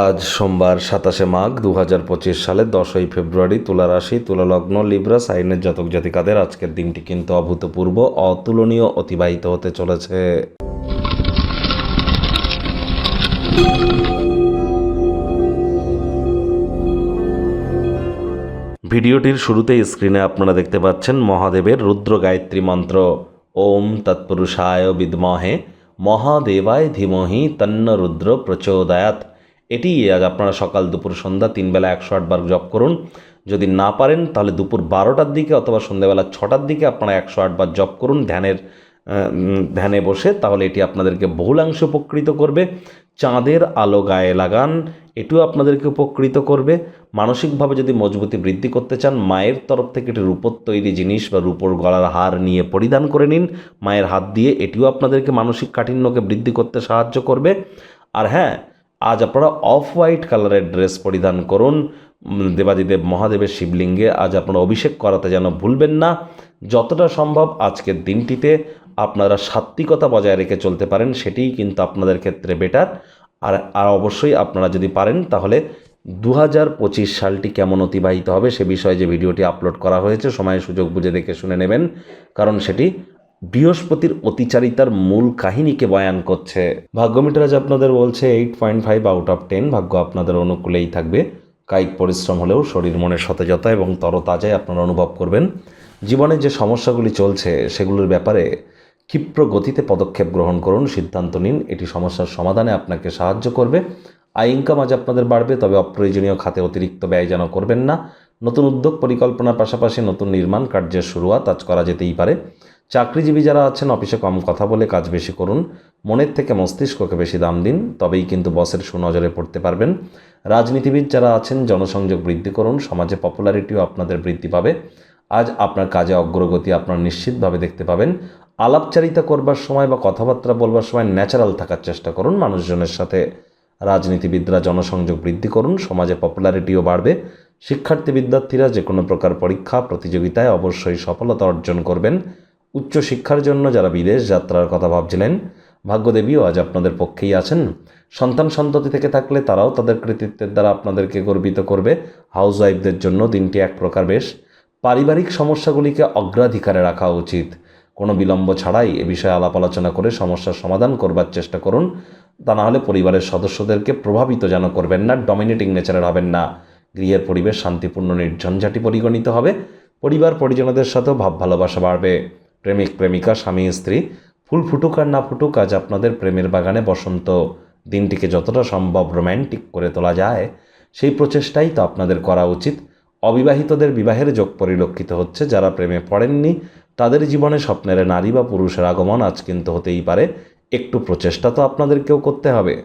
আজ সোমবার 27শে মাঘ 2025 সালের 10ই ফেব্রুয়ারি। তুলা রাশি, তুলা লগ্ন, লিব্রা সাইনের জাতক জাতিকাদের আজকের দিনটি কিন্তু অভূতপূর্ব, অতুলনীয় অতিবাহিত হতে চলেছে। ভিডিওটির শুরুতেই স্ক্রিনে আপনারা দেখতে পাচ্ছেন মহাদেবের রুদ্র গায়ত্রী মন্ত্র। ওম তৎপুরুষায় বিদ্মহে মহাদেবায় ধীমহি তন্ন রুদ্র প্রচোদয়াৎ। এটি আজ আপনারা সকাল দুপুর সন্ধ্যা 3 বেলা 108 বার জপ করুন। যদি না পারেন তাহলে দুপুর 12টার দিকে অথবা সন্ধ্যাবেলা 6টার দিকে আপনারা 108 বার জপ করুন ধ্যানে বসে, তাহলে এটি আপনাদেরকে বহুলাংশে উপকৃত করবে। চাঁদের আলো গায়ে লাগান, এটিও আপনাদেরকে উপকৃত করবে। মানসিকভাবে যদি মজবুতি বৃদ্ধি করতে চান, মায়ের তরফ থেকে একটি রূপোর তৈরি জিনিস বা রূপোর গলার হার নিয়ে পরিধান করে নিন মায়ের হাত দিয়ে, এটিও আপনাদেরকে মানসিক কাঠিন্যকে বৃদ্ধি করতে সাহায্য করবে। আর হ্যাঁ, আজ আপনারা অফ হোয়াইট কালারের ড্রেস পরিধান করুন। দেবাদিদেব মহাদেবের শিবলিঙ্গে আজ আপনারা অভিষেক করাতে যেন ভুলবেন না। যতটা সম্ভব আজকের দিনটিতে আপনারা সাত্ত্বিকতা বজায় রেখে চলতে পারেন, সেটিই কিন্তু আপনাদের ক্ষেত্রে বেটার। আর অবশ্যই আপনারা যদি পারেন তাহলে 2025 সালটি কেমন অতিবাহিত হবে সে বিষয়ে যে ভিডিওটি আপলোড করা হয়েছে, সময় সুযোগ বুঝে দেখে শুনে নেবেন, কারণ সেটি বৃহস্পতির অতিচারিতার মূল কাহিনীকে বয়ান করছে। ভাগ্যমিটার আজ আপনাদের বলছে 8.5 আউট অফ 10। ভাগ্য আপনাদের অনুকূলেই থাকবে। কায়িক পরিশ্রম হলেও শরীর মনের সতেজতা এবং তরতাজাই আপনারা অনুভব করবেন। জীবনে যে সমস্যাগুলি চলছে সেগুলোর ব্যাপারে ক্ষিপ্র গতিতে পদক্ষেপ গ্রহণ করুন, সিদ্ধান্ত নিন, এটি সমস্যার সমাধানে আপনাকে সাহায্য করবে। আয় ইনকাম আজ আপনাদের বাড়বে, তবে অপ্রয়োজনীয় খাতে অতিরিক্ত ব্যয় যেন করবেন না। নতুন উদ্যোগ পরিকল্পনার পাশাপাশি নতুন নির্মাণ কার্যের শুরুয়াত আজ করা যেতেই পারে। চাকরিজীবী যারা আছেন অফিসে কম কথা বলে কাজ বেশি করুন, মনের থেকে মস্তিষ্ককে বেশি দাম দিন, তবেই কিন্তু বসের সুনজরে পড়তে পারবেন। রাজনীতিবিদ যারা আছেন জনসংযোগ বৃদ্ধি করুন, সমাজে পপুলারিটিও আপনাদের বৃদ্ধি পাবে। আজ আপনার কাজে অগ্রগতি আপনারা নিশ্চিতভাবে দেখতে পাবেন। আলাপচারিতা করবার সময় বা কথাবার্তা বলবার সময় ন্যাচারাল থাকার চেষ্টা করুন মানুষজনের সাথে। রাজনীতিবিদরা জনসংযোগ বৃদ্ধি করুন, সমাজে পপুলারিটিও বাড়বে। শিক্ষার্থী বিদ্যার্থীরা যে কোনো প্রকার পরীক্ষা প্রতিযোগিতায় অবশ্যই সফলতা অর্জন করবেন। উচ্চশিক্ষার জন্য যারা বিদেশ যাত্রার কথা ভাবছিলেন, ভাগ্যদেবীও আজ আপনাদের পক্ষেই আছেন। সন্তান সন্ততি থেকে থাকলে তারাও তাদের কৃতিত্বের দ্বারা আপনাদেরকে গর্বিত করবে। হাউসওয়াইফদের জন্য দিনটি এক প্রকার বেশ। পারিবারিক সমস্যাগুলিকে অগ্রাধিকারে রাখা উচিত। কোনো বিলম্ব ছাড়াই এ বিষয়ে আলাপ আলোচনা করে সমস্যার সমাধান করবার চেষ্টা করুন। তা না হলে পরিবারের সদস্যদেরকে প্রভাবিত যেন করবেন না, ডমিনেটিং নেচারের হবেন না। গৃহের পরিবেশ শান্তিপূর্ণ নির্ঝঞ্ঝাটি পরিগণিত হবে। পরিবার পরিজনদের সাথেও ভাব ভালোবাসা বাড়বে। প্রেমিক প্রেমিকা স্বামী স্ত্রী ফুল ফুটুক আর না ফুটুক, আজ আপনাদের প্রেমের বাগানে বসন্ত। দিনটিকে যতটা সম্ভব রোম্যান্টিক করে তোলা যায় সেই প্রচেষ্টাই তো আপনাদের করা উচিত। অবিবাহিতদের বিবাহের যোগ পরিলক্ষিত হচ্ছে। যারা প্রেমে পড়েননি তাদের জীবনে স্বপ্নের নারী বা পুরুষের আগমন আজ কিন্তু হতেই পারে। একটু প্রচেষ্টা তো আপনাদেরকেও করতে হবে।